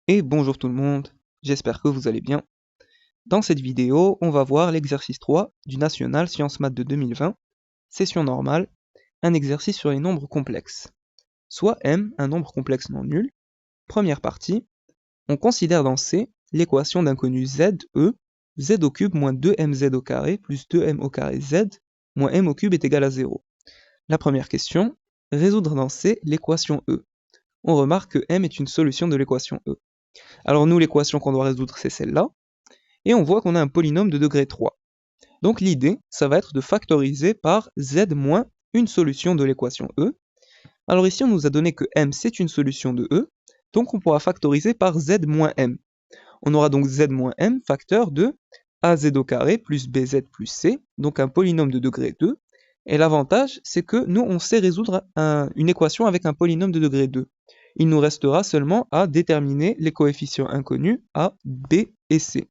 Et bonjour tout le monde, j'espère que vous allez bien. Dans cette vidéo, on va voir l'exercice 3 du National Sciences Maths de 2020, session normale, un exercice sur les nombres complexes. Soit M, un nombre complexe non nul. Première partie, on considère dans C l'équation d'inconnu Z, E, Z au cube moins 2mz au carré plus 2m au carré Z moins m au cube est égal à 0. La première question, résoudre dans C l'équation E. On remarque que M est une solution de l'équation E. Alors nous, l'équation qu'on doit résoudre, c'est celle-là. Et on voit qu'on a un polynôme de degré 3. Donc l'idée, ça va être de factoriser par z moins une solution de l'équation E. Alors ici, on nous a donné que m, c'est une solution de E, donc on pourra factoriser par z moins m. On aura donc z moins m facteur de az au carré plus bz plus c, donc un polynôme de degré 2. Et l'avantage, c'est que nous, on sait résoudre une équation avec un polynôme de degré 2. Il nous restera seulement à déterminer les coefficients inconnus a, b et c.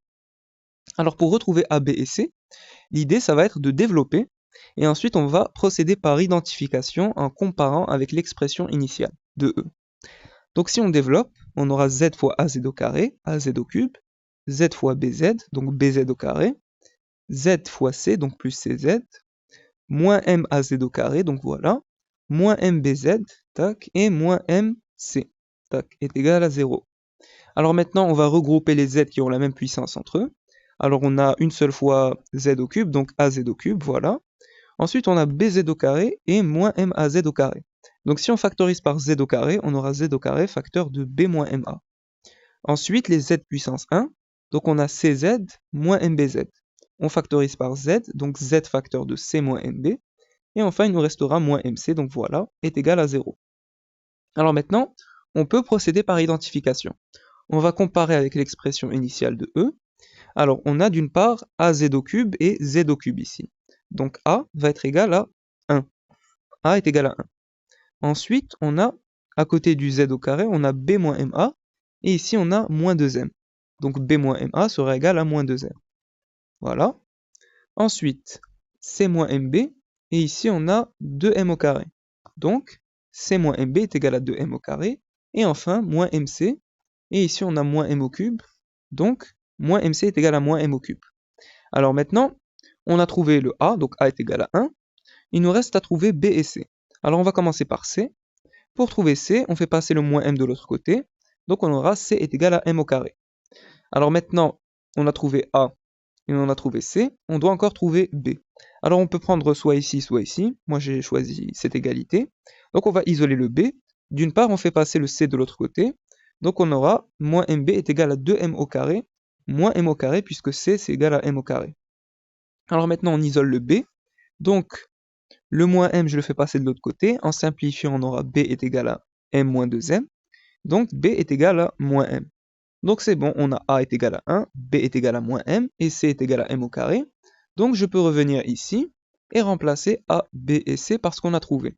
Alors pour retrouver A, B et C, l'idée ça va être de développer et ensuite on va procéder par identification en comparant avec l'expression initiale de E. Donc si on développe, on aura Z fois AZ au carré, AZ au cube, Z fois BZ, donc BZ au carré, Z fois C, donc plus CZ, moins MAZ au carré, donc voilà, moins MBZ, tac, et moins MC, tac, est égal à 0. Alors maintenant, on va regrouper les z qui ont la même puissance entre eux. Alors on a une seule fois z au cube, donc az au cube, voilà. Ensuite, on a bz au carré et moins maz au carré. Donc si on factorise par z au carré, on aura z au carré facteur de b moins ma. Ensuite, les z puissance 1, donc on a cz moins mbz. On factorise par z, donc z facteur de c moins mb. Et enfin, il nous restera moins mc, donc voilà, est égal à 0. Alors maintenant, on peut procéder par identification. On va comparer avec l'expression initiale de E. Alors, on a d'une part az au cube et z au cube ici. Donc A va être égal à 1. A est égal à 1. Ensuite, on a, à côté du z au carré, on a b moins ma, et ici on a moins 2m. Donc b moins ma sera égal à moins 2m. Voilà. Ensuite, c moins mb, et ici on a 2m au carré. Donc, c moins mb est égal à 2m au carré. Et enfin, moins mc, et ici on a moins m au cube, donc moins mc est égal à moins m au cube. Alors maintenant, on a trouvé le a, donc a est égal à 1, il nous reste à trouver b et c. Alors on va commencer par c. Pour trouver c, on fait passer le moins m de l'autre côté, donc on aura c est égal à m au carré. Alors maintenant, on a trouvé a et on a trouvé c, on doit encore trouver b. Alors on peut prendre soit ici, moi j'ai choisi cette égalité, donc on va isoler le b. D'une part, on fait passer le c de l'autre côté, donc on aura moins mb est égal à 2m au carré, moins m au carré, puisque c c'est égal à m au carré. Alors maintenant on isole le b, donc le moins m je le fais passer de l'autre côté, en simplifiant on aura b est égal à m moins 2m, donc b est égal à moins m. Donc c'est bon, on a a est égal à 1, b est égal à moins m, et c est égal à m au carré. Donc je peux revenir ici, et remplacer a, b et c par ce qu'on a trouvé.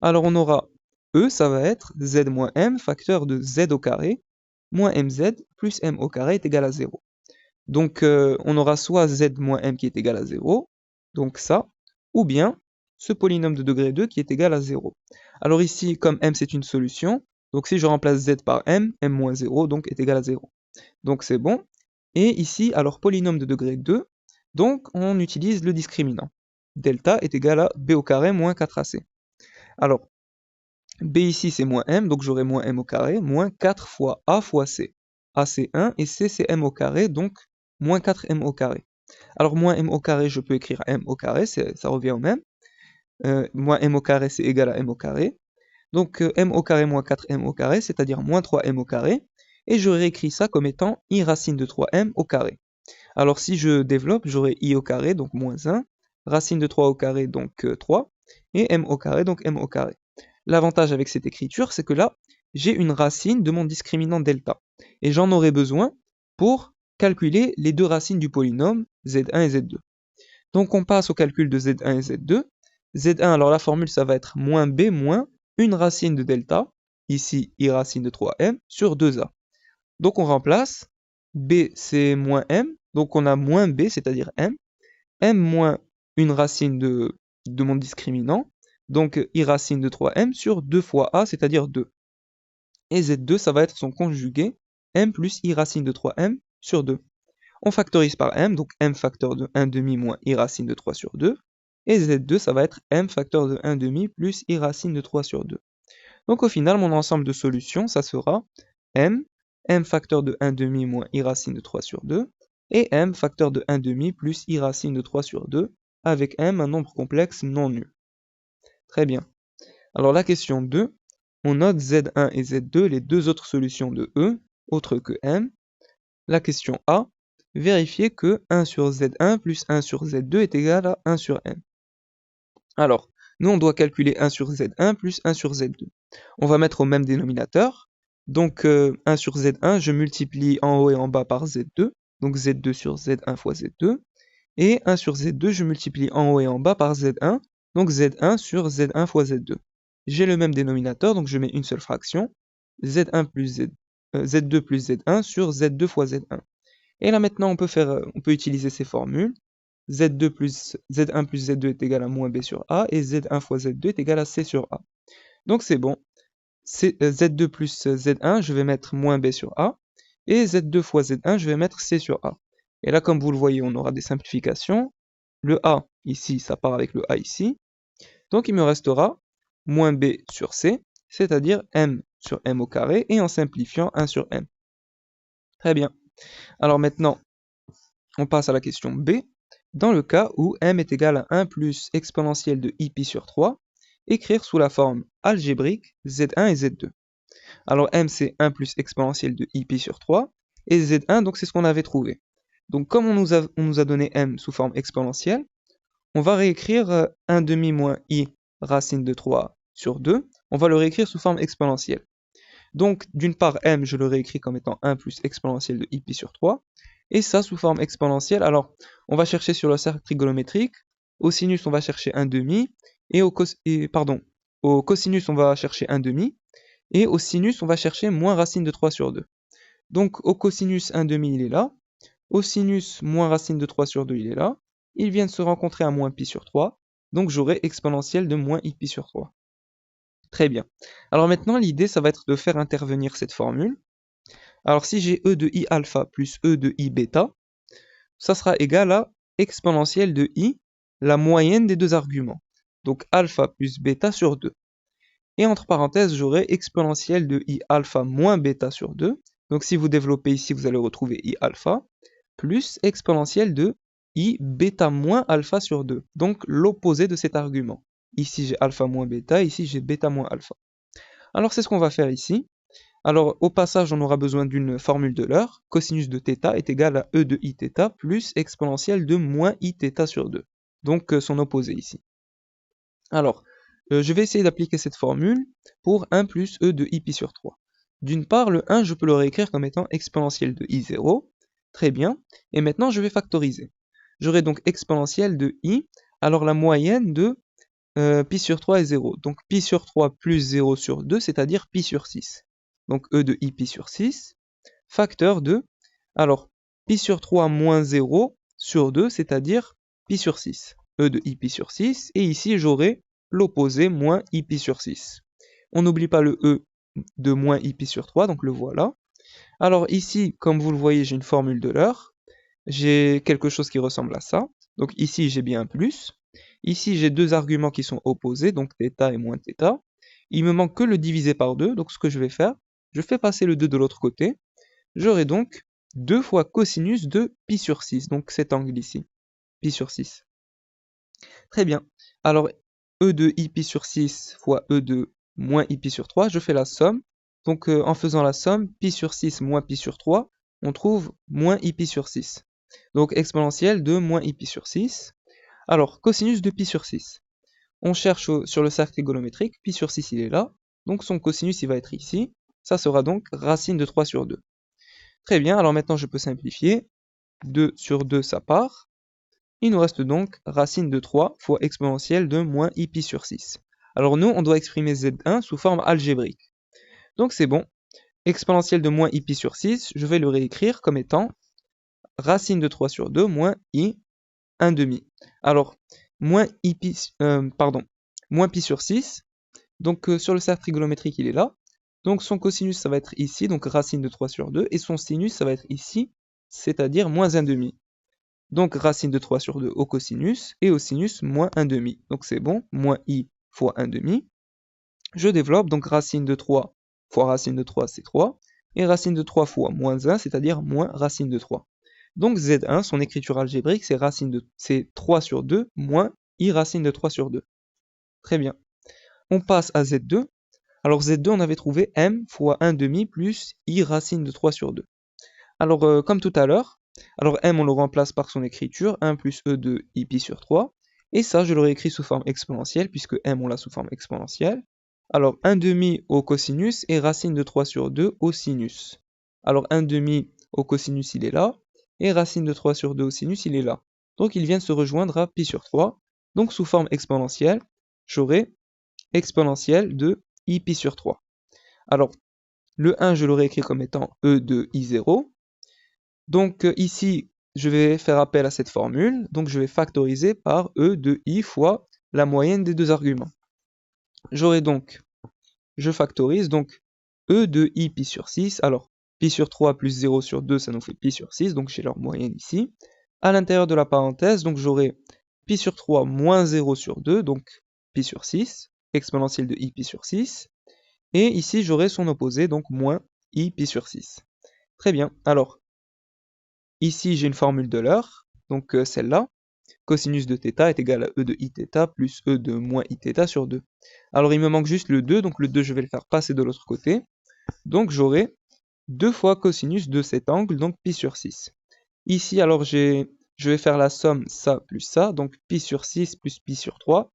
Alors on aura E, ça va être z moins m facteur de z au carré, moins mz plus m au carré est égal à 0. Donc on aura soit z moins m qui est égal à 0, donc ça, ou bien ce polynôme de degré 2 qui est égal à 0. Alors ici, comme m c'est une solution, donc si je remplace z par m, m moins 0 donc est égal à 0. Donc c'est bon. Et ici, alors polynôme de degré 2, donc on utilise le discriminant. Delta est égal à b au carré moins 4ac. Alors, b ici c'est moins m, donc j'aurai moins m au carré, moins 4 fois a fois c. a c'est 1 et c c'est m au carré, donc moins 4m au carré. Alors moins m au carré, je peux écrire m au carré, ça revient au même. Moins m au carré c'est égal à m au carré. Donc m au carré moins 4m au carré, c'est-à-dire moins 3m au carré. Et je réécris ça comme étant i racine de 3m au carré. Alors si je développe, j'aurai i au carré, donc moins 1, racine de 3 au carré, donc 3, et m au carré, donc m au carré. L'avantage avec cette écriture, c'est que là, j'ai une racine de mon discriminant delta. Et j'en aurai besoin pour calculer les deux racines du polynôme z1 et z2. Donc on passe au calcul de z1 et z2. z1, alors la formule, ça va être moins b moins une racine de delta, ici i racine de 3m, sur 2a. Donc on remplace, b c'est moins m, donc on a moins b, c'est-à-dire m, m moins une racine de mon discriminant, donc i racine de 3m sur 2 fois a, c'est-à-dire 2. Et z2, ça va être son conjugué, m plus i racine de 3m sur 2. On factorise par m, donc m facteur de 1 demi moins i racine de 3 sur 2. Et z2, ça va être m facteur de 1 demi plus i racine de 3 sur 2. Donc au final, mon ensemble de solutions, ça sera m facteur de 1 demi moins i racine de 3 sur 2, et m facteur de 1 demi plus i racine de 3 sur 2, avec m un nombre complexe non nul. Très bien. Alors la question 2, on note Z1 et Z2, les deux autres solutions de E, autres que M. La question A, vérifier que 1 sur Z1 plus 1 sur Z2 est égal à 1 sur M. Alors, nous on doit calculer 1 sur Z1 plus 1 sur Z2. On va mettre au même dénominateur. Donc 1 sur Z1, je multiplie en haut et en bas par Z2. Donc Z2 sur Z1 fois Z2. Et 1 sur Z2, je multiplie en haut et en bas par Z1. Donc Z1 sur Z1 fois Z2. J'ai le même dénominateur, donc je mets une seule fraction. Z2 plus Z1 sur Z2 fois Z1. Et là maintenant, on peut utiliser ces formules. Z1 plus Z2 est égal à moins B sur A, et Z1 fois Z2 est égal à C sur A. Donc c'est bon. Z2 plus Z1, je vais mettre moins B sur A, et Z2 fois Z1, je vais mettre C sur A. Et là, comme vous le voyez, on aura des simplifications. Le A, ici, ça part avec le A ici. Donc il me restera moins B sur C, c'est-à-dire M sur M au carré, et en simplifiant 1 sur M. Très bien. Alors maintenant, on passe à la question B. Dans le cas où M est égal à 1 plus exponentielle de i pi sur 3, écrire sous la forme algébrique Z1 et Z2. Alors M c'est 1 plus exponentielle de i pi sur 3, et Z1 donc c'est ce qu'on avait trouvé. Donc comme on nous a donné M sous forme exponentielle, on va réécrire 1 demi moins i racine de 3 sur 2, on va le réécrire sous forme exponentielle. Donc d'une part M je le réécris comme étant 1 plus exponentielle de i pi sur 3, et ça sous forme exponentielle. Alors on va chercher sur le cercle trigonométrique, au sinus on va chercher 1 demi, et au cosinus on va chercher 1 demi, et au sinus on va chercher moins racine de 3 sur 2. Donc au cosinus 1 demi il est là, au sinus moins racine de 3 sur 2 il est là, ils viennent se rencontrer à moins pi sur 3, donc j'aurai exponentielle de moins i pi sur 3. Très bien. Alors maintenant l'idée ça va être de faire intervenir cette formule. Alors si j'ai e de i alpha plus e de i bêta, ça sera égal à exponentielle de i, la moyenne des deux arguments. Donc alpha plus bêta sur 2. Et entre parenthèses, j'aurai exponentielle de i alpha moins bêta sur 2. Donc si vous développez ici, vous allez retrouver i alpha, plus exponentielle de i bêta moins alpha sur 2. Donc l'opposé de cet argument. Ici j'ai alpha moins bêta, ici j'ai bêta moins alpha. Alors c'est ce qu'on va faire ici. Alors au passage, on aura besoin d'une formule de l'heure. Cosinus de θ est égal à e de i θ plus exponentielle de moins i θ sur 2. Donc son opposé ici. Alors, je vais essayer d'appliquer cette formule pour 1 plus e de i pi sur 3. D'une part, le 1, je peux le réécrire comme étant exponentielle de i0. Très bien. Et maintenant, je vais factoriser. J'aurai donc exponentielle de i, alors la moyenne de pi sur 3 est 0. Donc pi sur 3 plus 0 sur 2, c'est-à-dire pi sur 6. Donc e de i pi sur 6, facteur de, alors pi sur 3 moins 0 sur 2, c'est-à-dire pi sur 6. E de i pi sur 6, et ici j'aurai l'opposé moins i pi sur 6. On n'oublie pas le e de moins i pi sur 3, donc le voilà. Alors ici, comme vous le voyez, j'ai une formule de l'heure. J'ai quelque chose qui ressemble à ça. Donc ici, j'ai bien un plus. Ici, j'ai deux arguments qui sont opposés, donc θ et moins θ. Il me manque que le diviser par 2, donc ce que je vais faire, je fais passer le 2 de l'autre côté. J'aurai donc 2 fois cosinus de pi sur 6, donc cet angle ici, pi sur 6. Très bien. Alors, e de i pi sur 6 fois e de moins i pi sur 3, je fais la somme. Donc, en faisant la somme, pi sur 6 moins pi sur 3, on trouve moins i pi sur 6. Donc, exponentielle de moins i pi sur 6. Alors, cosinus de pi sur 6. On cherche sur le cercle trigonométrique, pi sur 6 il est là, donc son cosinus il va être ici, ça sera donc racine de 3 sur 2. Très bien, alors maintenant je peux simplifier, 2 sur 2 ça part, il nous reste donc racine de 3 fois exponentielle de moins i pi sur 6. Alors nous on doit exprimer z1 sous forme algébrique. Donc c'est bon, exponentielle de moins i pi sur 6, je vais le réécrire comme étant racine de 3 sur 2 moins i 1 demi. Alors, moins pi sur 6, donc sur le cercle trigonométrique il est là, Donc son cosinus, ça va être ici, donc racine de 3 sur 2, et son sinus, ça va être ici, c'est-à-dire moins 1/2. Donc racine de 3 sur 2 au cosinus, et au sinus, moins 1/2. Donc c'est bon, moins i fois 1/2. Je développe, donc racine de 3 fois racine de 3, c'est 3, et racine de 3 fois moins 1, c'est-à-dire moins racine de 3. Donc Z1, son écriture algébrique, c'est 3 sur 2 moins i racine de 3 sur 2. Très bien. On passe à Z2. Alors Z2, on avait trouvé m fois 1/2 plus i racine de 3 sur 2. Alors, comme tout à l'heure, alors m, on le remplace par son écriture, 1 plus e de i pi sur 3. Et ça, je l'aurais écrit sous forme exponentielle, puisque m, on l'a sous forme exponentielle. Alors, 1/2 au cosinus et racine de 3 sur 2 au sinus. Alors, 1/2 au cosinus, il est là, et racine de 3 sur 2 au sinus, il est là. Donc, ils viennent se rejoindre à pi sur 3. Donc, sous forme exponentielle, j'aurai exponentielle de i pi sur 3. Alors, le 1, je l'aurais écrit comme étant e de i0. Donc, ici, je vais faire appel à cette formule. Donc, je vais factoriser par e de i fois la moyenne des deux arguments. J'aurai donc, je factorise, donc e de i pi sur 6. Alors, pi sur 3 plus 0 sur 2, ça nous fait pi sur 6. Donc, j'ai leur moyenne ici. À l'intérieur de la parenthèse, donc j'aurai pi sur 3 moins 0 sur 2, donc pi sur 6, exponentielle de i pi sur 6. Et ici, j'aurai son opposé, donc moins i pi sur 6. Très bien. Alors, ici, j'ai une formule de l'heure, donc celle-là. Cosinus de θ est égal à e de iθ plus e de moins iθ sur 2. Alors, il me manque juste le 2, donc le 2, je vais le faire passer de l'autre côté. Donc, j'aurai 2 fois cosinus de cet angle, donc pi sur 6. Ici, alors, je vais faire la somme ça plus ça, donc pi sur 6 plus pi sur 3.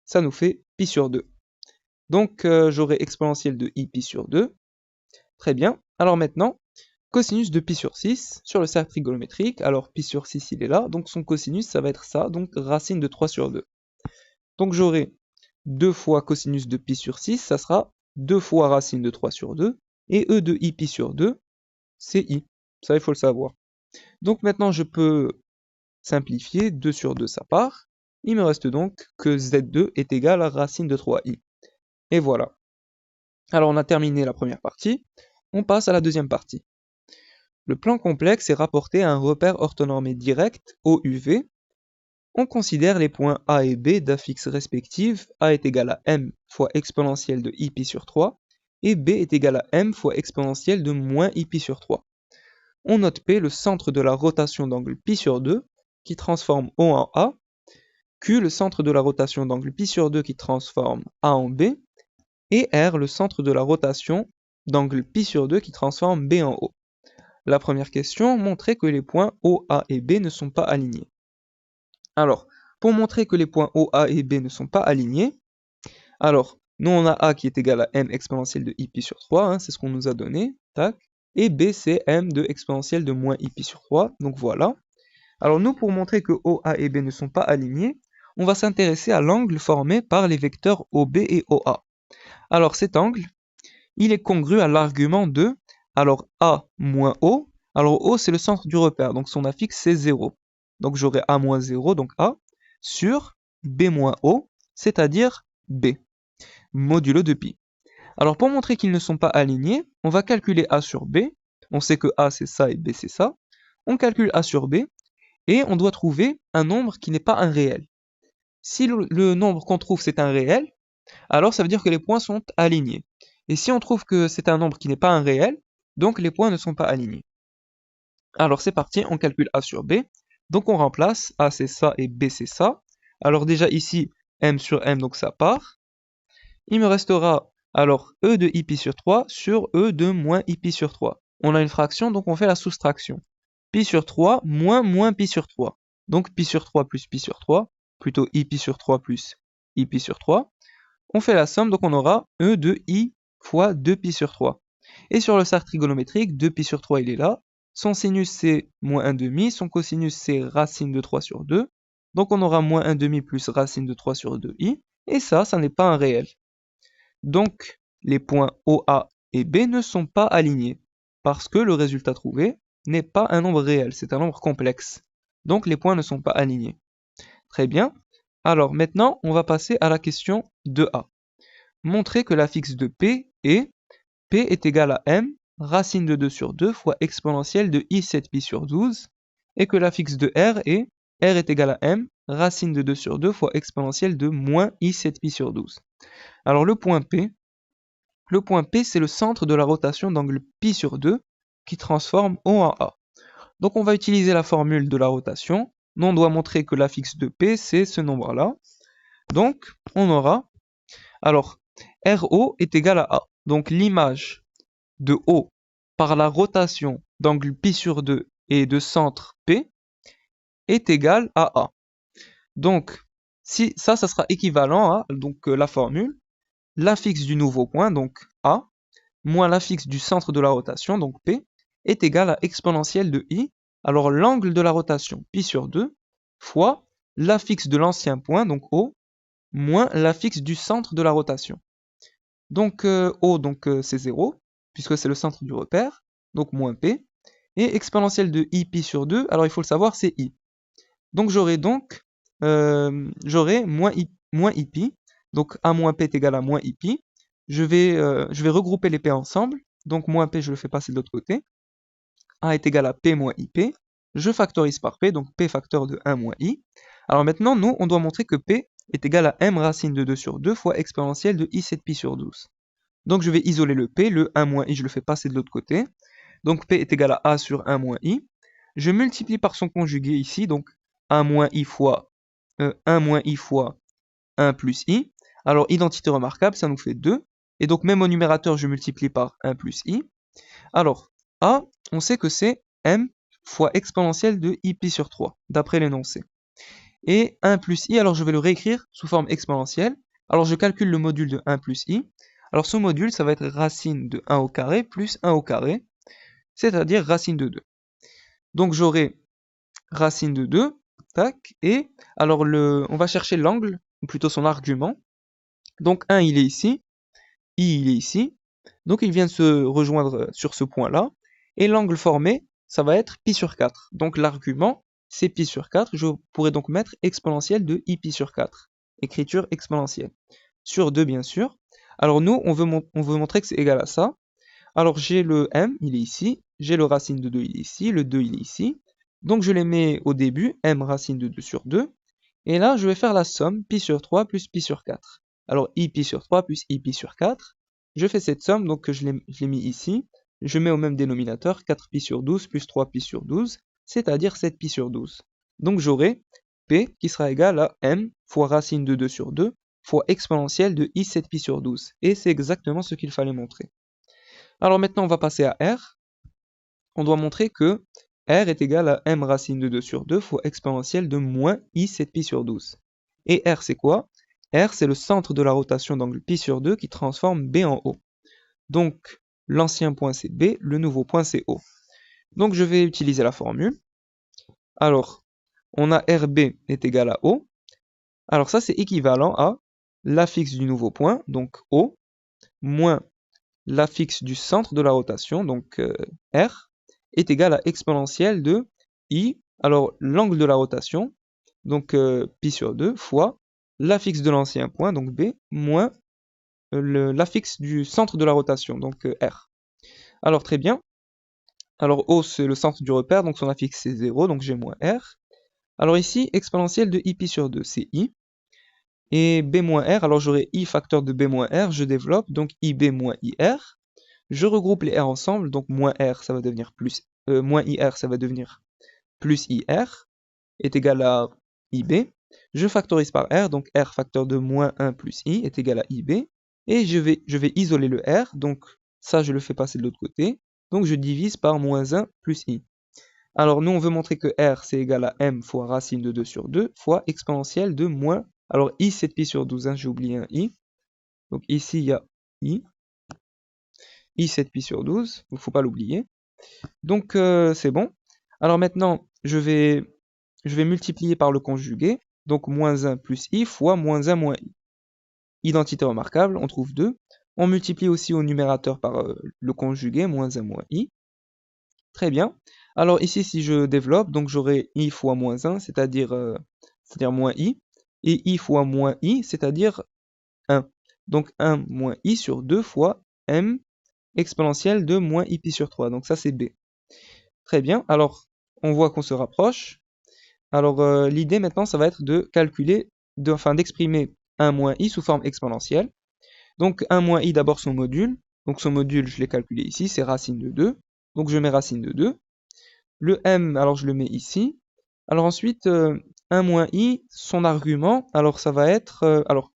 Ça nous fait pi sur 2. Donc, j'aurai exponentielle de i pi sur 2. Très bien. Alors maintenant, cosinus de pi sur 6 sur le cercle trigonométrique. Alors pi sur 6, il est là. Donc son cosinus, ça va être ça. Donc racine de 3 sur 2. Donc j'aurai 2 fois cosinus de pi sur 6. Ça sera 2 fois racine de 3 sur 2. Et e de i pi sur 2, c'est i. Ça, il faut le savoir. Donc maintenant, je peux simplifier. 2 sur 2, ça part. Il me reste donc que z2 est égal à racine de 3i. Et voilà. Alors on a terminé la première partie, on passe à la deuxième partie. Le plan complexe est rapporté à un repère orthonormé direct, OUV. On considère les points A et B d'affixes respectives. A est égal à m fois exponentielle de i pi sur 3 et B est égal à m fois exponentielle de moins i pi sur 3. On note P le centre de la rotation d'angle pi sur 2 qui transforme O en A, Q le centre de la rotation d'angle pi sur 2 qui transforme A en B, et R le centre de la rotation d'angle pi sur 2 qui transforme B en O. La première question montrait que les points O, A et B ne sont pas alignés. Alors, pour montrer que les points O, A et B ne sont pas alignés, alors, nous on a A qui est égal à m exponentielle de i pi sur 3, hein, c'est ce qu'on nous a donné, tac, et B c'est m de exponentielle de moins i pi sur 3, donc voilà. Alors nous, pour montrer que O, A et B ne sont pas alignés, on va s'intéresser à l'angle formé par les vecteurs OB et OA. Alors cet angle, il est congru à l'argument de, alors A moins O, alors O c'est le centre du repère, donc son affixe c'est 0. Donc j'aurai A moins 0, donc A, sur B moins O, c'est-à-dire B, modulo de pi. Alors pour montrer qu'ils ne sont pas alignés, on va calculer A sur B, on sait que A c'est ça et B c'est ça, on calcule A sur B, et on doit trouver un nombre qui n'est pas un réel. Si le nombre qu'on trouve c'est un réel, alors ça veut dire que les points sont alignés. Et si on trouve que c'est un nombre qui n'est pas un réel, donc les points ne sont pas alignés. Alors c'est parti, on calcule A sur B. Donc on remplace, A c'est ça et B c'est ça. Alors déjà ici, M sur M, donc ça part. Il me restera alors E de i pi sur 3 sur E de moins i pi sur 3. On a une fraction, donc on fait la soustraction. Pi sur 3 moins pi sur 3. Donc pi sur 3 plus pi sur 3, plutôt i pi sur 3 plus i pi sur 3. On fait la somme, donc on aura E de i fois 2pi sur 3. Et sur le cercle trigonométrique, 2pi sur 3, il est là. Son sinus, c'est moins 1/2. Son cosinus, c'est racine de 3 sur 2. Donc on aura moins 1/2 plus racine de 3 sur 2i. Et ça n'est pas un réel. Donc les points OA et B ne sont pas alignés. Parce que le résultat trouvé n'est pas un nombre réel, c'est un nombre complexe. Donc les points ne sont pas alignés. Très bien. Alors maintenant, on va passer à la question 2A. Montrer que l'affixe de P est P est égal à M racine de 2 sur 2 fois exponentielle de I 7pi sur 12, et que l'affixe de R est égal à M racine de 2 sur 2 fois exponentielle de moins I 7pi sur 12. Alors le point P c'est le centre de la rotation d'angle pi sur 2 qui transforme O en A. Donc on va utiliser la formule de la rotation. Nous on doit montrer que l'affixe de P c'est ce nombre-là. Donc on aura, alors RO est égal à A. Donc l'image de O par la rotation d'angle pi sur 2 et de centre P est égale à A. Donc si ça sera équivalent à la formule, l'affixe du nouveau point, donc A, moins l'affixe du centre de la rotation, donc P, est égal à exponentielle de I, alors l'angle de la rotation, pi sur 2, fois l'affixe de l'ancien point, donc O, moins l'affixe du centre de la rotation. Donc O, c'est 0, puisque c'est le centre du repère, donc moins P, et exponentielle de I pi sur 2, alors il faut le savoir, c'est I. Donc j'aurai moins I pi, donc A moins P est égal à moins I pi. Je vais regrouper les P ensemble, donc moins P je le fais passer de l'autre côté. A est égal à P moins IP. Je factorise par P, donc P facteur de 1 moins I. Alors maintenant, nous, on doit montrer que P est égal à M racine de 2 sur 2 fois exponentielle de I 7pi sur 12. Donc je vais isoler le P, le 1 moins I, je le fais passer de l'autre côté. Donc P est égal à A sur 1 moins I. Je multiplie par son conjugué ici, donc 1 moins I fois 1 moins I fois 1 plus I. Alors identité remarquable, ça nous fait 2. Et donc même au numérateur, je multiplie par 1 plus I. Alors, A, on sait que c'est M fois exponentielle de I pi sur 3, d'après l'énoncé. Et 1 plus I, alors je vais le réécrire sous forme exponentielle. Alors je calcule le module de 1 plus I. Alors ce module, ça va être racine de 1 au carré plus 1 au carré, c'est-à-dire racine de 2. Donc j'aurai racine de 2, tac, et alors on va chercher l'angle, ou plutôt son argument. Donc 1 il est ici, I il est ici, donc il vient de se rejoindre sur ce point-là, et l'angle formé, ça va être pi sur 4. Donc l'argument, c'est pi sur 4, je pourrais donc mettre exponentielle de I pi sur 4, écriture exponentielle, sur 2 bien sûr. Alors nous, on veut montrer que c'est égal à ça. Alors j'ai le M, il est ici, j'ai le racine de 2, il est ici, le 2, il est ici. Donc je les mets au début, M racine de 2 sur 2. Et là, je vais faire la somme, pi sur 3 plus pi sur 4. Alors I pi sur 3 plus I pi sur 4. Je fais cette somme, donc je l'ai mis ici. Je mets au même dénominateur, 4 pi sur 12 plus 3 pi sur 12, c'est-à-dire 7 pi sur 12. Donc j'aurai P qui sera égal à M fois racine de 2 sur 2 fois exponentielle de I 7 pi sur 12. Et c'est exactement ce qu'il fallait montrer. Alors maintenant, on va passer à R. On doit montrer que R est égal à M racine de 2 sur 2 fois exponentielle de moins I 7 pi sur 12. Et R, c'est quoi? R, c'est le centre de la rotation d'angle pi sur 2 qui transforme B en O. Donc, l'ancien point, c'est B, le nouveau point, c'est O. Donc, je vais utiliser la formule. Alors, on a RB est égal à O. Alors, ça, c'est équivalent à l'affixe du nouveau point, donc O, moins l'affixe du centre de la rotation, donc R, est égal à exponentielle de I, alors l'angle de la rotation, donc pi sur 2, fois l'affixe de l'ancien point, donc B, moins l'affixe du centre de la rotation, donc R. Alors très bien, alors O c'est le centre du repère, donc son affixe c'est 0, donc j'ai moins R. Alors ici, exponentielle de I pi sur 2, c'est I. Et B moins R, alors j'aurai I facteur de B moins R, je développe, donc IB moins IR. Je regroupe les R ensemble, donc moins R ça va devenir moins IR ça va devenir plus IR est égal à IB. Je factorise par R, donc R facteur de moins 1 plus I est égal à IB. Et je vais isoler le R, donc ça je le fais passer de l'autre côté. Donc je divise par moins 1 plus I. Alors nous on veut montrer que R c'est égal à M fois racine de 2 sur 2 fois exponentielle de moins, alors I 7 pi sur 12, hein, j'ai oublié un I. Donc ici il y a I. I 7 pi sur 12, il ne faut pas l'oublier. Donc c'est bon. Alors maintenant, je vais multiplier par le conjugué, donc moins 1 plus I fois moins 1 moins I. Identité remarquable, on trouve 2. On multiplie aussi au numérateur par le conjugué, moins 1 moins I. Très bien. Alors ici, si je développe, donc j'aurai I fois moins 1, c'est-à-dire moins I, et I fois moins I, c'est-à-dire 1. Donc 1 moins I sur 2 fois M exponentielle de moins i pi sur 3. Donc ça, c'est b. Très bien. Alors, on voit qu'on se rapproche. Alors, l'idée maintenant, ça va être de calculer, d'exprimer 1 moins i sous forme exponentielle. Donc, 1 moins i, d'abord son module. Donc, son module, je l'ai calculé ici, c'est racine de 2. Donc, je mets racine de 2. Le m, alors je le mets ici. Alors ensuite, 1 moins i, son argument, alors ça va être... alors,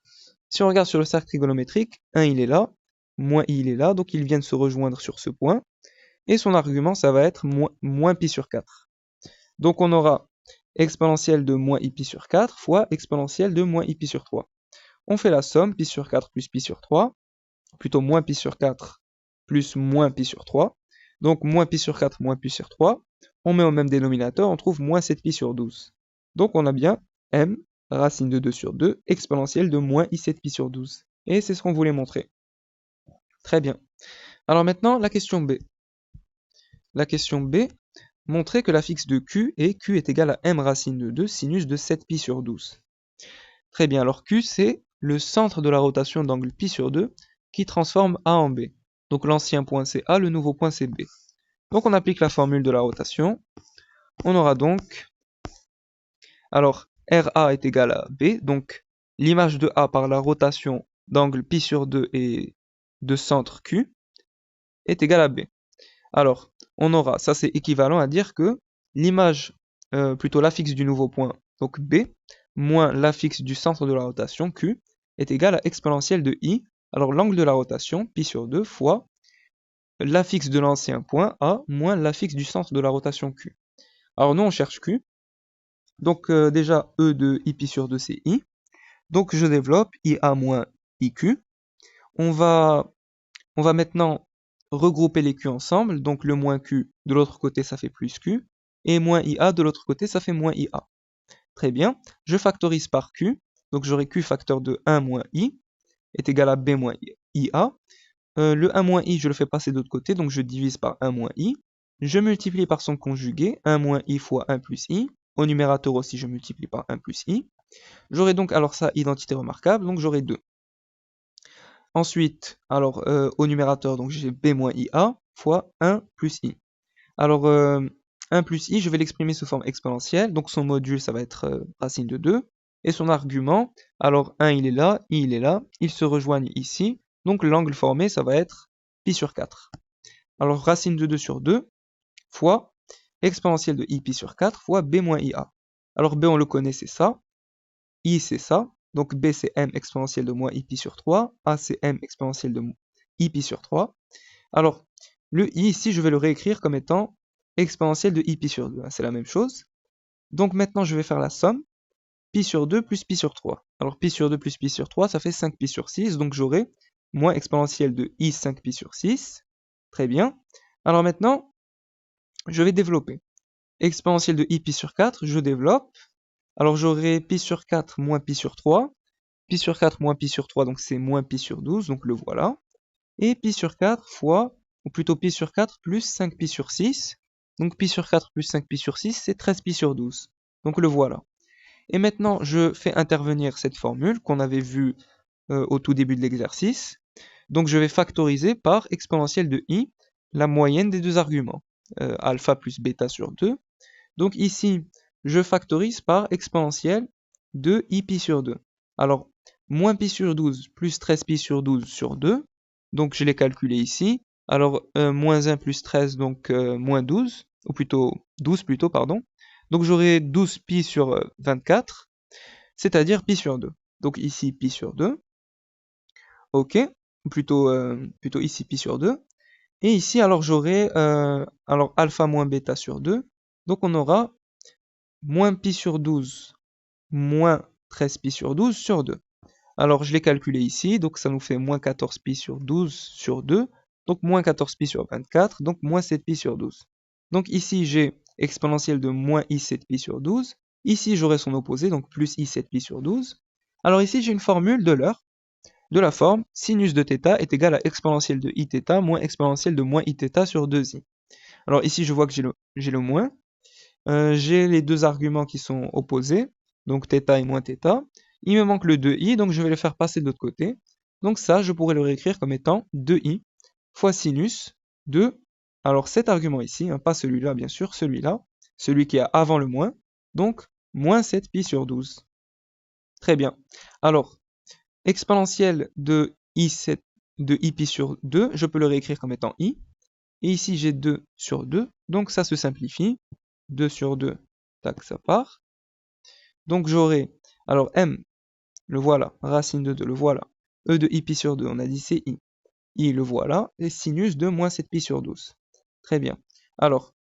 si on regarde sur le cercle trigonométrique, 1 il est là, moins i il est là, donc ils viennent se rejoindre sur ce point. Et son argument, ça va être moins pi sur 4. Donc on aura exponentielle de moins i pi sur 4 fois exponentielle de moins i pi sur 3. On fait la somme, pi sur 4 plus pi sur 3, plutôt moins pi sur 4 plus moins pi sur 3. Donc moins pi sur 4 moins pi sur 3. On met au même dénominateur, on trouve moins 7 pi sur 12. Donc on a bien m, racine de 2 sur 2, exponentielle de moins i 7 pi sur 12. Et c'est ce qu'on voulait montrer. Très bien. Alors maintenant, la question B. La question B, montrer que la fixe de Q est égal à m racine de 2 sinus de 7 pi sur 12. Très bien, alors Q, c'est le centre de la rotation d'angle pi sur 2 qui transforme A en B. Donc l'ancien point c'est A, le nouveau point c'est B. Donc on applique la formule de la rotation. On aura donc, alors RA est égal à B, donc l'image de A par la rotation d'angle pi sur 2 et de centre Q est égale à B. Alors, on aura, ça c'est équivalent à dire que l'image, plutôt l'affixe du nouveau point, donc B, moins l'affixe du centre de la rotation, Q, est égal à exponentielle de I. Alors l'angle de la rotation, pi sur 2, fois l'affixe de l'ancien point, A, moins l'affixe du centre de la rotation, Q. Alors nous on cherche Q. Donc déjà, E de I pi sur 2, c'est I. Donc je développe IA moins IQ. On va maintenant regrouper les Q ensemble, donc le moins Q de l'autre côté ça fait plus Q, et moins IA de l'autre côté ça fait moins IA. Très bien, je factorise par Q, donc j'aurai Q facteur de 1 moins I est égal à B moins IA. Le 1 moins I je le fais passer de l'autre côté, donc je divise par 1 moins I. Je multiplie par son conjugué, 1 moins I fois 1 plus I. Au numérateur aussi je multiplie par 1 plus I. J'aurai donc alors ça identité remarquable, donc j'aurai 2. Ensuite, alors au numérateur, donc j'ai B moins IA fois 1 plus I. Alors 1 plus I, je vais l'exprimer sous forme exponentielle, donc son module, ça va être racine de 2. Et son argument, alors 1 il est là, I il est là, ils se rejoignent ici, donc l'angle formé, ça va être pi sur 4. Alors racine de 2 sur 2 fois exponentielle de I pi sur 4 fois B moins IA. Alors B on le connaît, c'est ça, I c'est ça, donc B c'est m exponentielle de moins i pi sur 3, A c'est m exponentielle de i pi sur 3. Alors, le i ici, je vais le réécrire comme étant exponentielle de i pi sur 2, hein, c'est la même chose. Donc maintenant, je vais faire la somme, pi sur 2 plus pi sur 3. Alors pi sur 2 plus pi sur 3, ça fait 5 pi sur 6, donc j'aurai moins exponentielle de i 5 pi sur 6. Très bien. Alors maintenant, je vais développer. Exponentielle de i pi sur 4, je développe. Alors j'aurai pi sur 4 moins pi sur 3. Pi sur 4 moins pi sur 3, donc c'est moins pi sur 12, donc le voilà. Et pi sur 4 fois, ou plutôt pi sur 4 plus 5 pi sur 6. Donc pi sur 4 plus 5 pi sur 6, c'est 13 pi sur 12. Donc le voilà. Et maintenant, je fais intervenir cette formule qu'on avait vue au tout début de l'exercice. Donc je vais factoriser par exponentielle de i, la moyenne des deux arguments. Alpha plus bêta sur 2. Donc ici, je factorise par exponentielle de i pi sur 2. Alors, moins pi sur 12 plus 13 pi sur 12 sur 2. Donc je l'ai calculé ici. Alors, moins 1 plus 13, donc moins 12, ou plutôt 12 plutôt, pardon. Donc j'aurai 12 pi sur 24, c'est-à-dire pi sur 2. Donc ici, pi sur 2. Ok, plutôt ici, pi sur 2. Et ici, alors j'aurai alors alpha moins bêta sur 2. Donc on aura moins pi sur 12 moins 13 pi sur 12 sur 2. Alors je l'ai calculé ici, donc ça nous fait moins 14 pi sur 12 sur 2, donc moins 14 pi sur 24, donc moins 7 pi sur 12. Donc ici j'ai exponentielle de moins i 7 pi sur 12, ici j'aurai son opposé, donc plus i 7 pi sur 12. Alors ici j'ai une formule de l'heure, de la forme sinus de θ est égal à exponentielle de iθ moins exponentielle de moins iθ sur 2i. Alors ici je vois que j'ai le moins, j'ai les deux arguments qui sont opposés, donc θ et moins θ. Il me manque le 2i, donc je vais le faire passer de l'autre côté. Donc ça, je pourrais le réécrire comme étant 2i fois sinus de, alors cet argument ici, hein, pas celui-là bien sûr, celui-là, celui qui est avant le moins, donc moins 7pi sur 12. Très bien. Alors, exponentielle de pi sur 2, je peux le réécrire comme étant i. Et ici, j'ai 2 sur 2, donc ça se simplifie. 2 sur 2, tac, ça part. Donc j'aurai, alors m, le voilà, racine de 2, le voilà. E de pi sur 2, on a dit c'est i. I, le voilà, et sinus de moins 7pi sur 12. Très bien. Alors,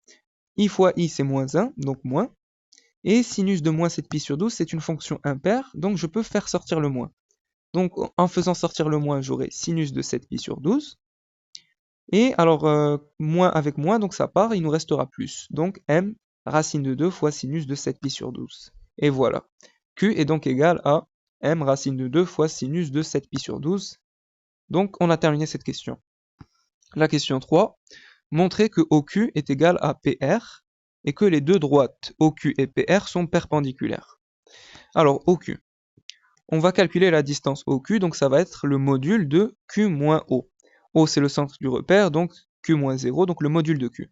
i fois i, c'est moins 1, donc moins. Et sinus de moins 7pi sur 12, c'est une fonction impaire, donc je peux faire sortir le moins. Donc en faisant sortir le moins, j'aurai sinus de 7pi sur 12. Et alors, moins avec moins, donc ça part, il nous restera plus. Donc m, racine de 2 fois sinus de 7pi sur 12. Et voilà. Q est donc égal à m racine de 2 fois sinus de 7pi sur 12. Donc on a terminé cette question. La question 3. Montrer que OQ est égal à PR et que les deux droites OQ et PR sont perpendiculaires. Alors OQ. On va calculer la distance OQ, donc ça va être le module de Q moins O. O c'est le centre du repère, donc Q moins 0, donc le module de Q.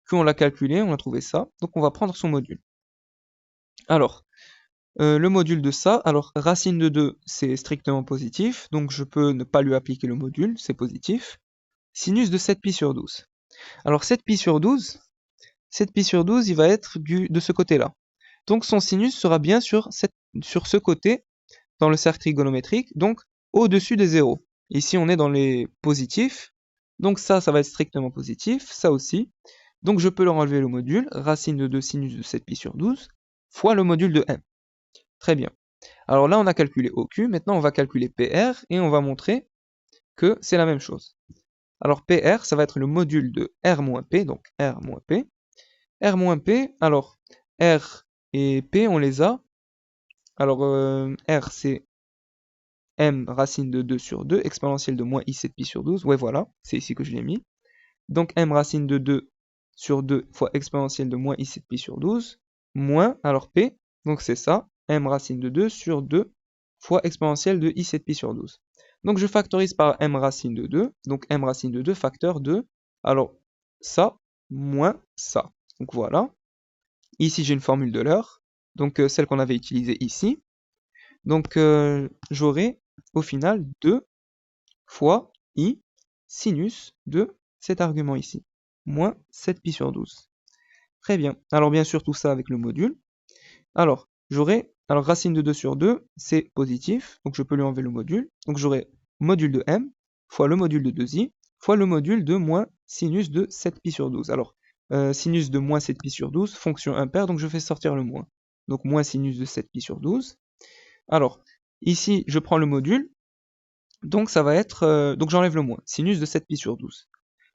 Q on l'a calculé, on a trouvé ça, donc on va prendre son module. Alors, le module de ça, alors racine de 2 c'est strictement positif, donc je peux ne pas lui appliquer le module, c'est positif. Sinus de 7pi sur 12. Alors 7pi sur 12, 7pi sur 12 il va être de ce côté-là. Donc son sinus sera bien sur ce côté, dans le cercle trigonométrique, donc au-dessus des 0. Ici, on est dans les positifs, donc ça va être strictement positif, ça aussi. Donc je peux leur enlever le module, racine de 2 sinus de 7pi sur 12, fois le module de m. Très bien. Alors là, on a calculé OQ, maintenant on va calculer PR, et on va montrer que c'est la même chose. Alors PR, ça va être le module de R-P, donc R-P. R-P, alors R et P, on les a. Alors R, c'est m racine de 2 sur 2, exponentielle de moins i 7pi sur 12. Ouais, voilà, c'est ici que je l'ai mis. Donc m racine de 2 sur 2 fois exponentielle de moins i 7pi sur 12, moins, alors p, donc c'est ça, m racine de 2 sur 2 fois exponentielle de i 7pi sur 12. Donc je factorise par m racine de 2, donc m racine de 2 facteur de, alors ça, moins ça. Donc voilà. Ici j'ai une formule de l'heure, donc celle qu'on avait utilisée ici. Donc j'aurai au final 2 fois i sinus de cet argument ici, moins 7pi sur 12. Très bien. Alors bien sûr tout ça avec le module. Alors j'aurai, alors racine de 2 sur 2, c'est positif, donc je peux lui enlever le module. Donc j'aurai module de m fois le module de 2i fois le module de moins sinus de 7pi sur 12. Alors sinus de moins 7pi sur 12, fonction impaire, donc je fais sortir le moins. Donc moins sinus de 7pi sur 12. Alors, ici, je prends le module, donc ça va être, donc j'enlève le moins, sinus de 7pi sur 12.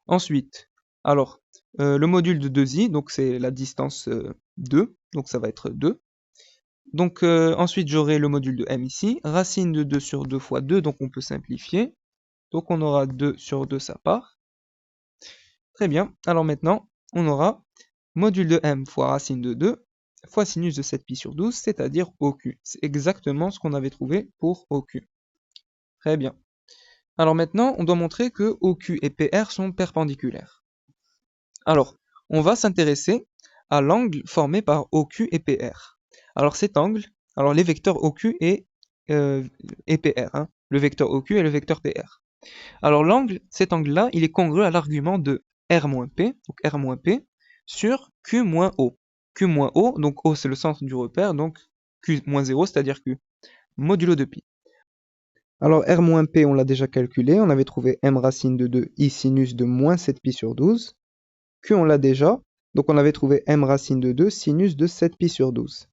Ensuite, alors, le module de 2i, donc c'est la distance 2, donc ça va être 2. Donc ensuite, j'aurai le module de m ici, racine de 2 sur 2 fois 2, donc on peut simplifier. Donc on aura 2 sur 2, ça part. Très bien, alors maintenant, on aura module de m fois racine de 2 fois sinus de 7pi sur 12, c'est-à-dire OQ. C'est exactement ce qu'on avait trouvé pour OQ. Très bien. Alors maintenant, on doit montrer que OQ et PR sont perpendiculaires. Alors, on va s'intéresser à l'angle formé par OQ et PR. Alors cet angle, alors les vecteurs OQ et PR, hein, le vecteur OQ et le vecteur PR. Alors l'angle, cet angle-là, il est congru à l'argument de R-P, donc R-P, sur Q-O. Q-O, donc O c'est le centre du repère, donc Q-0, c'est-à-dire Q, modulo de pi. Alors R-P, on l'a déjà calculé, on avait trouvé m racine de 2 i sinus de moins 7pi sur 12. Q, on l'a déjà, donc on avait trouvé m racine de 2 sinus de 7pi sur 12.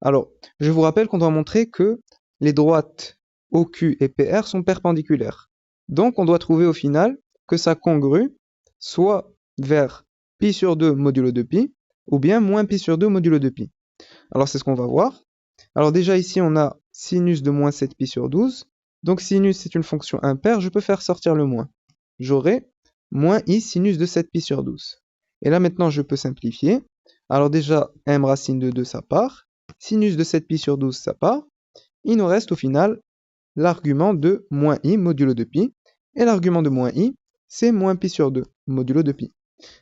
Alors, je vous rappelle qu'on doit montrer que les droites OQ et PR sont perpendiculaires. Donc on doit trouver au final que ça congrue soit vers pi sur 2 modulo de pi, ou bien moins pi sur 2 modulo de pi. Alors c'est ce qu'on va voir. Alors déjà ici on a sinus de moins 7pi sur 12. Donc sinus c'est une fonction impaire, je peux faire sortir le moins. J'aurai moins i sinus de 7pi sur 12. Et là maintenant je peux simplifier. Alors déjà m racine de 2 ça part. Sinus de 7pi sur 12 ça part. Il nous reste au final l'argument de moins i modulo de pi. Et l'argument de moins i, c'est moins pi sur 2, modulo de pi.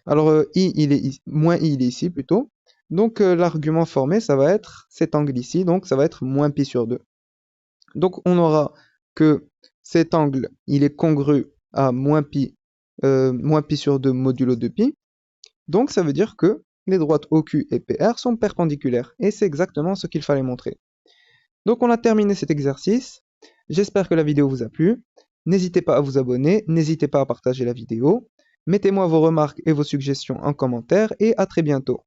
Alors, moins i, il est ici plutôt. Donc, l'argument formé, ça va être cet angle ici, donc ça va être moins pi sur 2. Donc, on aura que cet angle, il est congru à moins pi sur 2 modulo de pi. Donc, ça veut dire que les droites OQ et PR sont perpendiculaires. Et c'est exactement ce qu'il fallait montrer. Donc, on a terminé cet exercice. J'espère que la vidéo vous a plu. N'hésitez pas à vous abonner, n'hésitez pas à partager la vidéo. Mettez-moi vos remarques et vos suggestions en commentaire et à très bientôt.